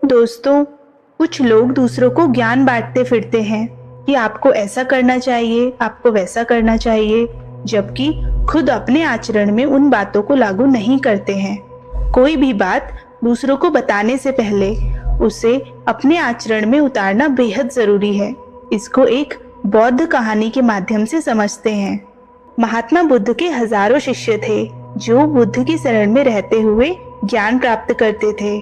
दोस्तों, कुछ लोग दूसरों को ज्ञान बांटते फिरते हैं कि आपको ऐसा करना चाहिए, आपको वैसा करना चाहिए, जबकि खुद अपने आचरण में उन बातों को लागू नहीं करते हैं। कोई भी बात दूसरों को बताने से पहले उसे अपने आचरण में उतारना बेहद जरूरी है। इसको एक बौद्ध कहानी के माध्यम से समझते हैं। महात्मा बुद्ध के हजारों शिष्य थे जो बुद्ध की शरण में रहते हुए ज्ञान प्राप्त करते थे।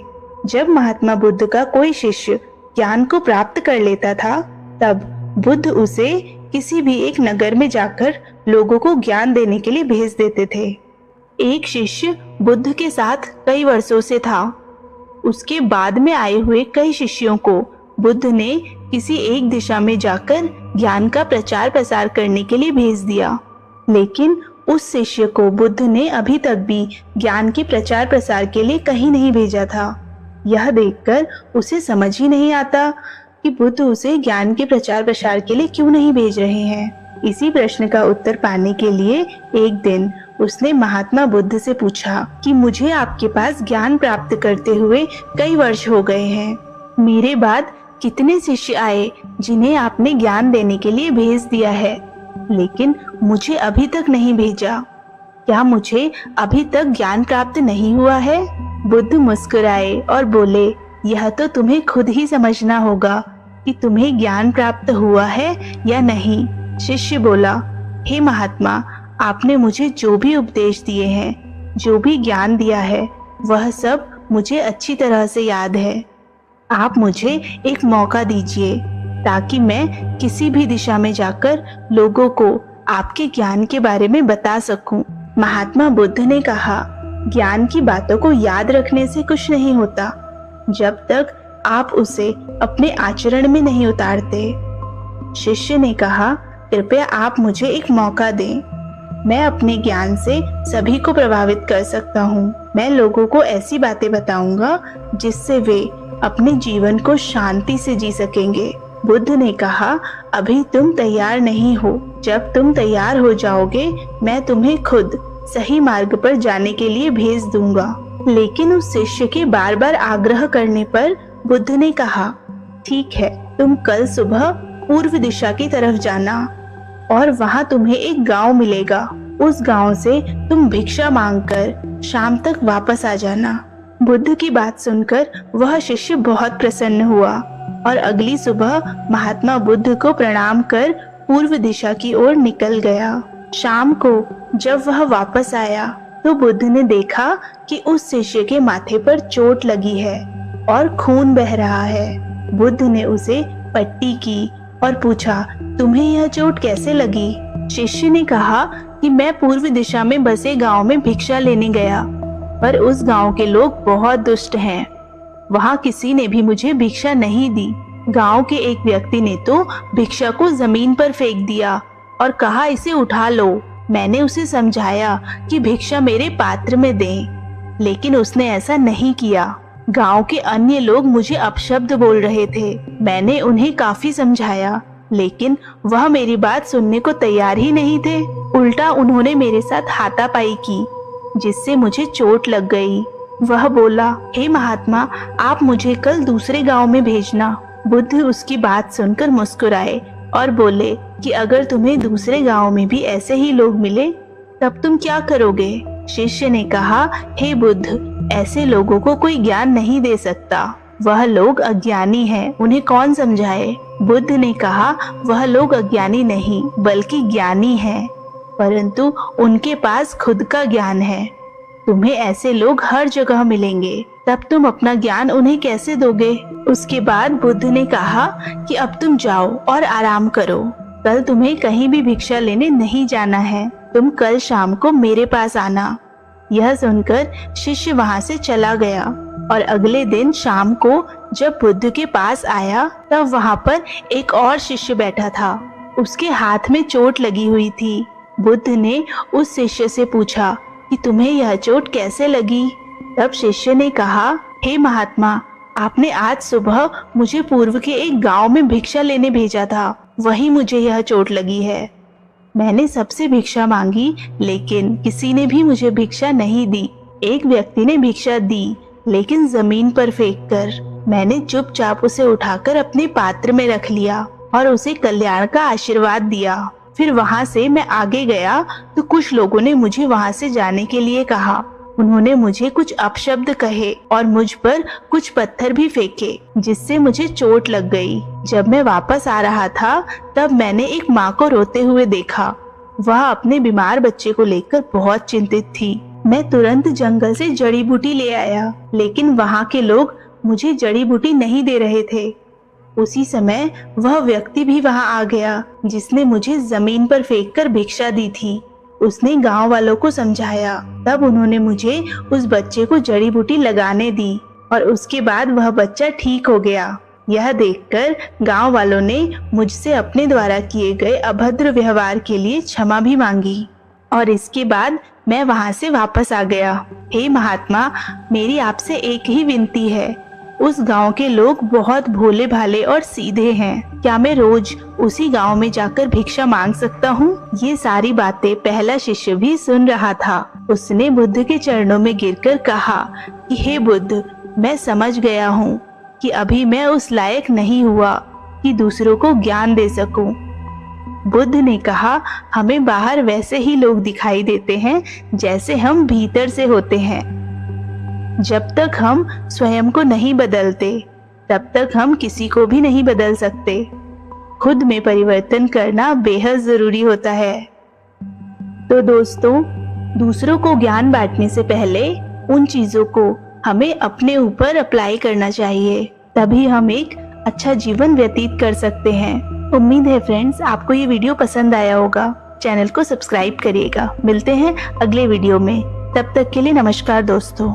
जब महात्मा बुद्ध का कोई शिष्य ज्ञान को प्राप्त कर लेता था, तब बुद्ध उसे किसी भी एक नगर में जाकर लोगों को ज्ञान देने के लिए भेज देते थे। एक शिष्य बुद्ध के साथ कई वर्षों से था। उसके बाद में आए हुए कई शिष्यों को बुद्ध ने किसी एक दिशा में जाकर ज्ञान का प्रचार प्रसार करने के लिए भेज दिया, लेकिन उस शिष्य को बुद्ध ने अभी तक भी ज्ञान के प्रचार प्रसार के लिए कहीं नहीं भेजा था। यह देखकर उसे समझ ही नहीं आता कि बुद्ध उसे ज्ञान के प्रचार प्रसार के लिए क्यों नहीं भेज रहे हैं। इसी प्रश्न का उत्तर पाने के लिए एक दिन उसने महात्मा बुद्ध से पूछा कि मुझे आपके पास ज्ञान प्राप्त करते हुए कई वर्ष हो गए हैं। मेरे बाद कितने शिष्य आए जिन्हें आपने ज्ञान देने के लिए भेज दिया है, लेकिन मुझे अभी तक नहीं भेजा। क्या मुझे अभी तक ज्ञान प्राप्त नहीं हुआ है? बुद्ध मुस्कुराए और बोले, यह तो तुम्हें खुद ही समझना होगा कि तुम्हें ज्ञान प्राप्त हुआ है या नहीं। शिष्य बोला, हे महात्मा, आपने मुझे जो भी उपदेश दिए हैं, जो भी ज्ञान दिया है, वह सब मुझे अच्छी तरह से याद है। आप मुझे एक मौका दीजिए ताकि मैं किसी भी दिशा में जाकर लोगों को आपके ज्ञान के बारे में बता सकूं। महात्मा बुद्ध ने कहा, ज्ञान की बातों को याद रखने से कुछ नहीं होता जब तक आप उसे अपने आचरण में नहीं उतारते। शिष्य ने कहा, कृपया आप मुझे एक मौका दें। मैं अपने ज्ञान से सभी को प्रभावित कर सकता हूँ। मैं लोगों को ऐसी बातें बताऊंगा जिससे वे अपने जीवन को शांति से जी सकेंगे। बुद्ध ने कहा, अभी तुम तैयार नहीं हो। जब तुम तैयार हो जाओगे, मैं तुम्हें खुद सही मार्ग पर जाने के लिए भेज दूंगा। लेकिन उस शिष्य के बार बार आग्रह करने पर बुद्ध ने कहा, ठीक है, तुम कल सुबह पूर्व दिशा की तरफ जाना और वहां तुम्हें एक गांव मिलेगा। उस गांव से तुम भिक्षा मांगकर शाम तक वापस आ जाना। बुद्ध की बात सुनकर वह शिष्य बहुत प्रसन्न हुआ और अगली सुबह महात्मा बुद्ध को प्रणाम कर पूर्व दिशा की ओर निकल गया। शाम को जब वह वापस आया तो बुद्ध ने देखा कि उस शिष्य के माथे पर चोट लगी है और खून बह रहा है। बुद्ध ने उसे पट्टी की और पूछा, तुम्हें यह चोट कैसे लगी? शिष्य ने कहा कि मैं पूर्व दिशा में बसे गांव में भिक्षा लेने गया, पर उस गांव के लोग बहुत दुष्ट हैं। वहां किसी ने भी मुझे भिक्षा नहीं दी। गांव के एक व्यक्ति ने तो भिक्षा को जमीन पर फेंक दिया और कहा, इसे उठा लो। मैंने उसे समझाया कि भिक्षा मेरे पात्र में दें, लेकिन उसने ऐसा नहीं किया। गांव के अन्य लोग मुझे अपशब्द बोल रहे थे। मैंने उन्हें काफी समझाया, लेकिन वह मेरी बात सुनने को तैयार ही नहीं थे। उल्टा उन्होंने मेरे साथ हाथापाई की, जिससे मुझे चोट लग गई। वह बोला, हे महात्मा, आप मुझे कल दूसरे गांव में भेजना। बुद्ध उसकी बात सुनकर मुस्कुराए और बोले कि अगर तुम्हें दूसरे गांव में भी ऐसे ही लोग मिले तब तुम क्या करोगे? शिष्य ने कहा, हे बुद्ध, ऐसे लोगों को कोई ज्ञान नहीं दे सकता। वह लोग अज्ञानी हैं, उन्हें कौन समझाए? बुद्ध ने कहा, वह लोग अज्ञानी नहीं बल्कि ज्ञानी हैं, परंतु उनके पास खुद का ज्ञान है। तुम्हें ऐसे लोग हर जगह मिलेंगे, तब तुम अपना ज्ञान उन्हें कैसे दोगे? उसके बाद बुद्ध ने कहा कि अब तुम जाओ और आराम करो। कल तुम्हें कहीं भी भिक्षा लेने नहीं जाना है। तुम कल शाम को मेरे पास आना। यह सुनकर शिष्य वहां से चला गया और अगले दिन शाम को जब बुद्ध के पास आया तब वहां पर एक और शिष्य बैठा था। उसके हाथ में चोट लगी हुई थी। बुद्ध ने उस शिष्य से पूछा कि तुम्हें यह चोट कैसे लगी? तब शिष्य ने कहा, हे महात्मा, आपने आज सुबह मुझे पूर्व के एक गांव में भिक्षा लेने भेजा था, वहीं मुझे यह चोट लगी है। मैंने सबसे भिक्षा मांगी, लेकिन किसी ने भी मुझे भिक्षा नहीं दी। एक व्यक्ति ने भिक्षा दी, लेकिन जमीन पर फेंककर। मैंने चुपचाप उसे उठाकर अपने पात्र में रख लिया और उसे कल्याण का आशीर्वाद दिया। फिर वहाँ से मैं आगे गया तो कुछ लोगों ने मुझे वहाँ से जाने के लिए कहा। उन्होंने मुझे कुछ अपशब्द कहे और मुझ पर कुछ पत्थर भी फेंके, जिससे मुझे चोट लग गई। जब मैं वापस आ रहा था तब मैंने एक माँ को रोते हुए देखा। वह अपने बीमार बच्चे को लेकर बहुत चिंतित थी। मैं तुरंत जंगल से जड़ी बूटी ले आया, लेकिन वहाँ के लोग मुझे जड़ी बूटी नहीं दे रहे थे। उसी समय वह व्यक्ति भी वहाँ आ गया जिसने मुझे जमीन पर फेंककर भिक्षा दी थी। उसने गांव वालों को समझाया। तब उन्होंने मुझे उस बच्चे को जड़ी बूटी लगाने दी और उसके बाद वह बच्चा ठीक हो गया। यह देखकर गांव वालों ने मुझसे अपने द्वारा किए गए अभद्र व्यवहार के लिए क्षमा भी मांगी और इसके बाद मैं वहां से वापस आ गया। हे महात्मा, मेरी आपसे एक ही विनती है। उस गांव के लोग बहुत भोले भाले और सीधे हैं। क्या मैं रोज उसी गांव में जाकर भिक्षा मांग सकता हूँ? ये सारी बातें पहला शिष्य भी सुन रहा था। उसने बुद्ध के चरणों में गिरकर कहा कि हे बुद्ध, मैं समझ गया हूँ कि अभी मैं उस लायक नहीं हुआ कि दूसरों को ज्ञान दे सकूं। बुद्ध ने कहा, हमें बाहर वैसे ही लोग दिखाई देते हैं जैसे हम भीतर से होते हैं। जब तक हम स्वयं को नहीं बदलते तब तक हम किसी को भी नहीं बदल सकते। खुद में परिवर्तन करना बेहद जरूरी होता है। तो दोस्तों, दूसरों को ज्ञान बांटने से पहले उन चीजों को हमें अपने ऊपर अप्लाई करना चाहिए, तभी हम एक अच्छा जीवन व्यतीत कर सकते हैं। उम्मीद है फ्रेंड्स, आपको ये वीडियो पसंद आया होगा। चैनल को सब्सक्राइब करिएगा। मिलते हैं अगले वीडियो में। तब तक के लिए नमस्कार दोस्तों।